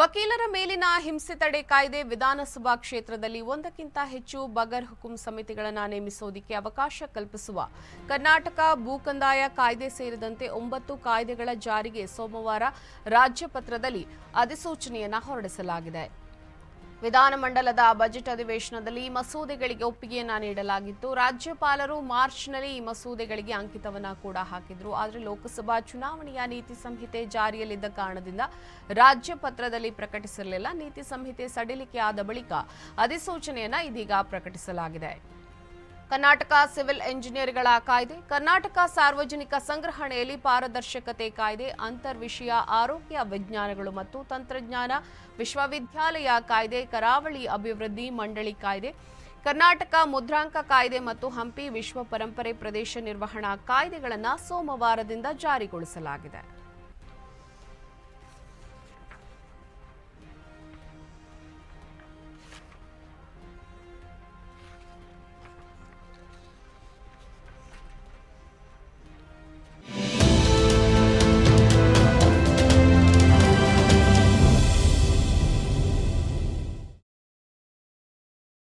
ವಕೀಲರ ಮೇಲಿನ ಹಿಂಸೆ ತಡೆ ಕಾಯ್ದೆ ವಿಧಾನಸಭಾ ಕ್ಷೇತ್ರದಲ್ಲಿ ಒಂದಕ್ಕಿಂತ ಹೆಚ್ಚು ಬಗರ್ ಹುಕುಂ ಸಮಿತಿಗಳನ್ನು ನೇಮಿಸುವುದಕ್ಕೆ ಅವಕಾಶ ಕಲ್ಪಿಸುವ ಕರ್ನಾಟಕ ಭೂಕಂದಾಯ ಕಾಯ್ದೆ ಸೇರಿದಂತೆ 9 ಕಾಯ್ದೆಗಳ ಜಾರಿಗೆ ಸೋಮವಾರ ರಾಜ್ಯಪತ್ರದಲ್ಲಿ ಅಧಿಸೂಚನೆಯನ್ನು ಹೊರಡಿಸಲಾಗಿದೆ. ವಿಧಾನಮಂಡಲದ ಬಜೆಟ್ ಅಧಿವೇಶನದಲ್ಲಿ ಈ ಮಸೂದೆಗಳಿಗೆ ಒಪ್ಪಿಗೆಯನ್ನ ನೀಡಲಾಗಿತ್ತು. ರಾಜ್ಯಪಾಲರು ಮಾರ್ಚ್ನಲ್ಲಿ ಈ ಮಸೂದೆಗಳಿಗೆ ಅಂಕಿತವನ್ನ ಕೂಡ ಹಾಕಿದ್ರು. ಆದರೆ ಲೋಕಸಭಾ ಚುನಾವಣೆಯ ನೀತಿ ಸಂಹಿತೆ ಜಾರಿಯಲ್ಲಿದ್ದ ಕಾರಣದಿಂದ ರಾಜ್ಯಪತ್ರದಲ್ಲಿ ಪ್ರಕಟಿಸಿರಲಿಲ್ಲ. ನೀತಿ ಸಂಹಿತೆ ಸಡಿಲಿಕೆ ಆದ ಬಳಿಕ ಅಧಿಸೂಚನೆಯನ್ನ ಇದೀಗ ಪ್ರಕಟಿಸಲಾಗಿದೆ. ಕರ್ನಾಟಕ ಸಿವಿಲ್ ಎಂಜಿನಿಯರ್ಗಳ ಕಾಯ್ದೆ, ಕರ್ನಾಟಕ ಸಾರ್ವಜನಿಕ ಸಂಗ್ರಹಣೆಯಲ್ಲಿ ಪಾರದರ್ಶಕತೆ ಕಾಯ್ದೆ, ಅಂತರ್ವಿಷಯ ಆರೋಗ್ಯ ವಿಜ್ಞಾನಗಳು ಮತ್ತು ತಂತ್ರಜ್ಞಾನ ವಿಶ್ವವಿದ್ಯಾಲಯ ಕಾಯ್ದೆ, ಕರಾವಳಿ ಅಭಿವೃದ್ಧಿ ಮಂಡಳಿ ಕಾಯ್ದೆ, ಕರ್ನಾಟಕ ಮುದ್ರಾಂಕ ಕಾಯ್ದೆ ಮತ್ತು ಹಂಪಿ ವಿಶ್ವ ಪರಂಪರೆ ಪ್ರದೇಶ ನಿರ್ವಹಣಾ ಕಾಯ್ದೆಗಳನ್ನು ಸೋಮವಾರದಿಂದ ಜಾರಿಗೊಳಿಸಲಾಗಿದೆ.